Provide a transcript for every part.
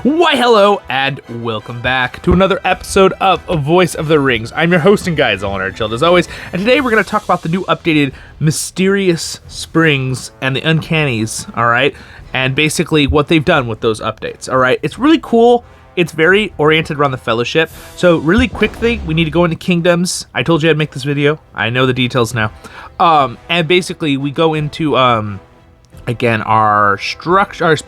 Why hello and welcome back to another episode of Voice of the Rings. I'm your host and guide, Zollin, Ironshield, as always, and today we're going to talk about the new updated Mysterious Springs and the Uncannies, alright? And basically what they've done with those updates, alright? It's really cool. It's very oriented around the Fellowship. So really quickly, we need to go into Kingdoms. I told you I'd make this video. I know the details now. And basically we go into... again, our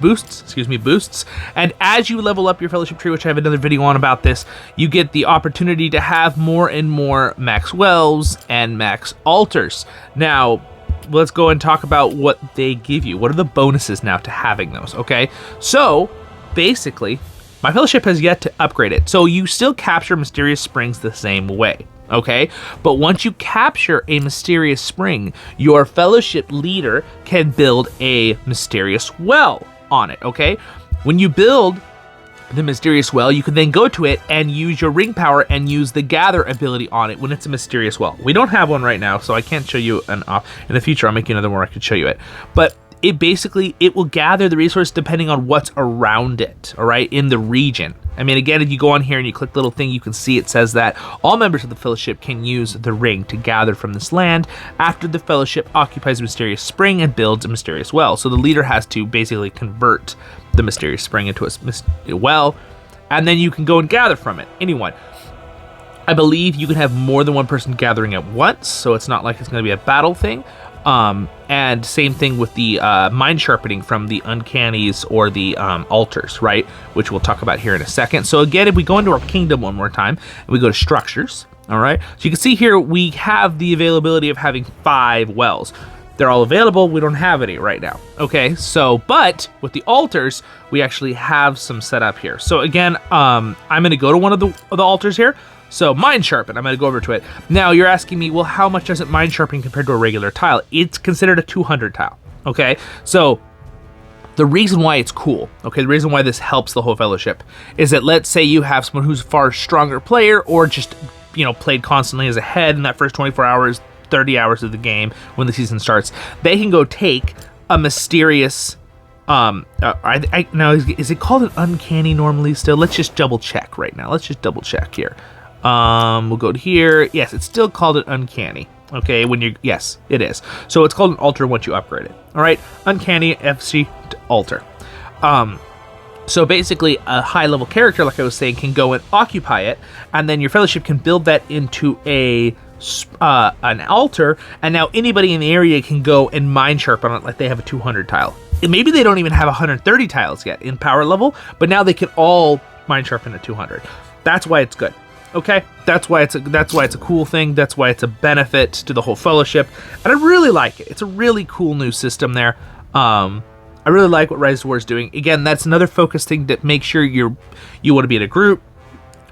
boosts. And as you level up your fellowship tree, which I have another video on about this, you get the opportunity to have more and more max wells and max altars. Now, let's go and talk about what they give you. What are the bonuses now to having those, okay? So, basically, my fellowship has yet to upgrade it. So you still capture Mysterious Springs the same way. Okay, but once you capture a mysterious spring, your fellowship leader can build a mysterious well on it. Okay, when you build the mysterious well, you can then go to it and use your ring power and use the gather ability on it when it's a mysterious well. We don't have one right now, so I can't show you an in the future. I'll make you another one where I can show you it, but it will gather the resource depending on what's around it, all right, in the region. I mean, again, if you go on here and you click the little thing, you can see it says that all members of the Fellowship can use the ring to gather from this land after the Fellowship occupies a mysterious spring and builds a mysterious well. So the leader has to basically convert the mysterious spring into a well, and then you can go and gather from it, anyone. I believe you can have more than one person gathering at once, so it's not like it's going to be a battle thing. And same thing with the mind sharpening from the Uncannies or the altars, right? Which we'll talk about here in a second. So again, if we go into our kingdom one more time, and we go to structures, all right? So you can see here, we have the availability of having 5 wells. They're all available. We don't have any right now. Okay, so, but with the altars, we actually have some set up here. So again, I'm going to go to one of the altars here. So, Mind Sharpen, I'm going to go over to it. Now, you're asking me, well, how much does it Mind Sharpen compared to a regular tile? It's considered a 200 tile, okay? So, the reason why it's cool, okay, the reason why this helps the whole fellowship is that let's say you have someone who's a far stronger player or just, you know, played constantly as a head in that first 24 hours, 30 hours of the game when the season starts. They can go take a mysterious... now, is it called an uncanny normally still? Let's just double check right now. Let's just double check here. We'll go to here. Yes, it's still called an uncanny. Okay, yes, it is. So it's called an altar once you upgrade it. All right, uncanny FC altar. So basically, a high-level character, like I was saying, can go and occupy it, and then your fellowship can build that into an altar, and now anybody in the area can go and mind sharpen on it like they have a 200 tile. Maybe they don't even have 130 tiles yet in power level, but now they can all mind sharpen at 200. That's why it's good. Okay, that's why it's a cool thing. That's why it's a benefit to the whole fellowship, and I really like it. It's a really cool new system there. I really like what RiseToWar is doing. Again, that's another focus thing to make sure you want to be in a group,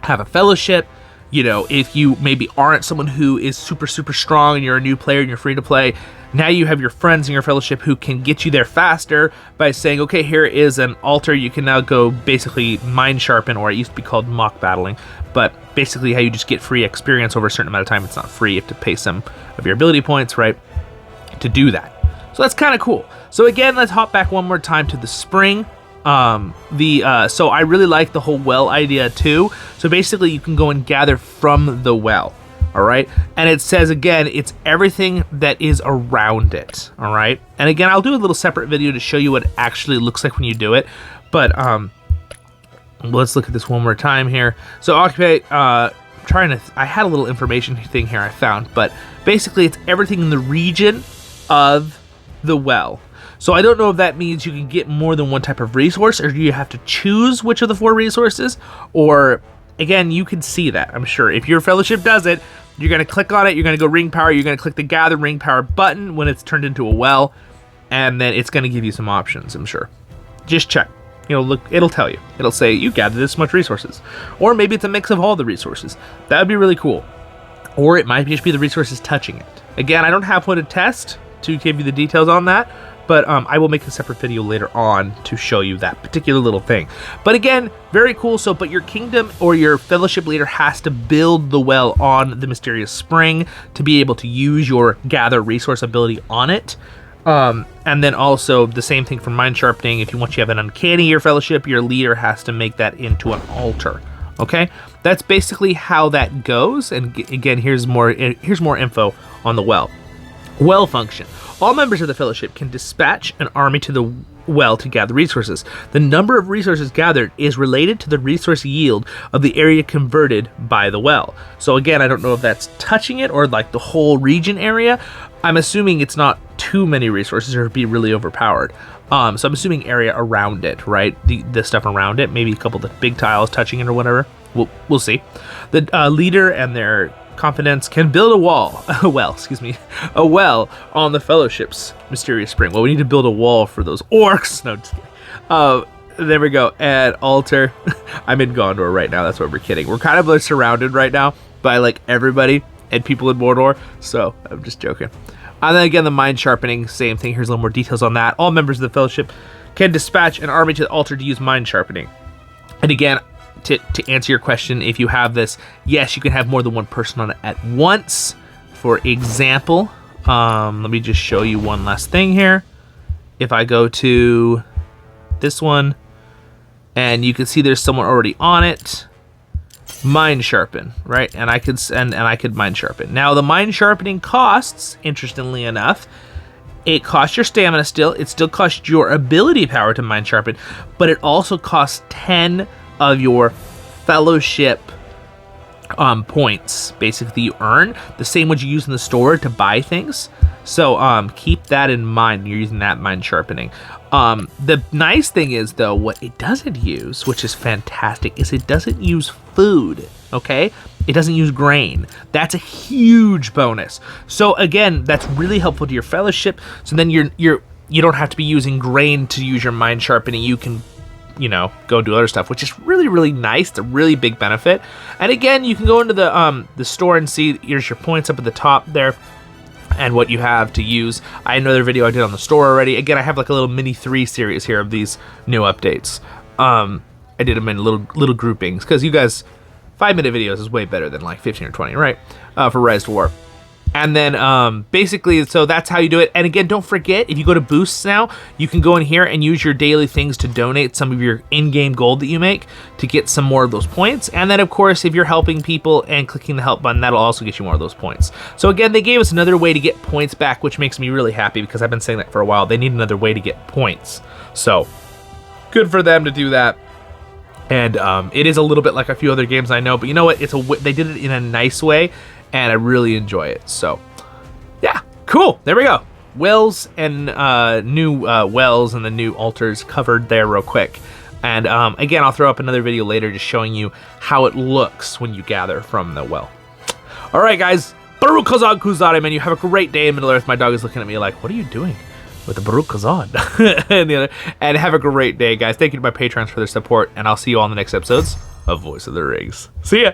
have a fellowship. You know, if you maybe aren't someone who is super strong and you're a new player and you're free to play, now you have your friends in your fellowship who can get you there faster by saying, okay, here is an altar. You can now go basically mind sharpen, or it used to be called mock battling, but basically how you just get free experience over a certain amount of time. It's not free. You have to pay some of your ability points, right, to do that. So that's kind of cool. So again, let's hop back one more time to the spring. So I really like the whole well idea too. So basically you can go and gather from the well. All right. And it says, again, it's everything that is around it. All right. And again, I'll do a little separate video to show you what it actually looks like when you do it. But, let's look at this one more time here. So occupy, I had a little information thing here I found, but basically it's everything in the region of the well. So I don't know if that means you can get more than one type of resource, or do you have to choose which of the 4 resources, or again, you can see that, I'm sure. If your fellowship does it, you're going to click on it, you're going to go ring power, you're going to click the gather ring power button when it's turned into a well, and then it's going to give you some options, I'm sure. Just check. You know, look, it'll tell you. It'll say, you gather this much resources. Or maybe it's a mix of all the resources. That would be really cool. Or it might just be the resources touching it. Again, I don't have one to test to give you the details on that, but I will make a separate video later on to show you that particular little thing. But again, very cool. So, but your kingdom or your fellowship leader has to build the well on the mysterious spring to be able to use your gather resource ability on it. And then also the same thing for mind sharpening. If you want, you have an uncanny in your fellowship, your leader has to make that into an altar. Okay, that's basically how that goes. And again, here's more info on the well. Well function. All members of the fellowship can dispatch an army to the well to gather resources. The number of resources gathered is related to the resource yield of the area converted by the well. So again, I don't know if that's touching it or like the whole region area. I'm assuming it's not too many resources or it'd be really overpowered. So I'm assuming area around it, right? The stuff around it, maybe a couple of the big tiles touching it or whatever. We'll see. The leader and their confidence can build a well on the fellowship's mysterious spring. Well, we need to build a wall for those orcs. No, just kidding. There we go. Add altar. I'm in Gondor right now. That's what we're kidding. We're kind of surrounded right now by like everybody and people in Mordor. So I'm just joking. And then again, the mind sharpening, same thing. Here's a little more details on that. All members of the fellowship can dispatch an army to the altar to use mind sharpening. And again, to answer your question, if you have this, yes, you can have more than one person on it at once. For example, let me just show you one last thing here. If I go to this one, and you can see there's someone already on it. Mind sharpen, right? And I could mind sharpen. Now the mind sharpening costs, interestingly enough, it costs your stamina still. It still costs your ability power to mind sharpen, but it also costs 10 of your fellowship points. Basically, you earn the same what you use in the store to buy things. So keep that in mind when you're using that mind sharpening. The nice thing is, though, what it doesn't use, which is fantastic, is it doesn't use food, okay? It doesn't use grain. That's a huge bonus. So again, that's really helpful to your fellowship. So then you don't have to be using grain to use your mind sharpening. You can, go do other stuff, which is really, really nice. It's a really big benefit. And again, you can go into the store and see, here's your points up at the top there, and what you have to use. I had another video I did on the store already. Again, I have like a little mini 3 series here of these new updates. I did them in little groupings because you guys, 5-minute videos is way better than like 15 or 20, right? For RiseToWar. And then basically, so that's how you do it. And again, don't forget, if you go to boosts now, you can go in here and use your daily things to donate some of your in-game gold that you make to get some more of those points. And then of course, if you're helping people and clicking the help button, that'll also get you more of those points. So again, they gave us another way to get points back, which makes me really happy because I've been saying that for a while. They need another way to get points. So good for them to do that. And it is a little bit like a few other games I know, but you know what? They did it in a nice way, and I really enjoy it. So, yeah, cool. There we go. Wells and new wells and the new altars covered there real quick. And again, I'll throw up another video later just showing you how it looks when you gather from the well. All right, guys. Baruch Hazad Kuzade, man. You have a great day in Middle-earth. My dog is looking at me like, what are you doing with the Baruch Hazad? and have a great day, guys. Thank you to my patrons for their support, and I'll see you all in the next episodes of Voice of the Rings. See ya.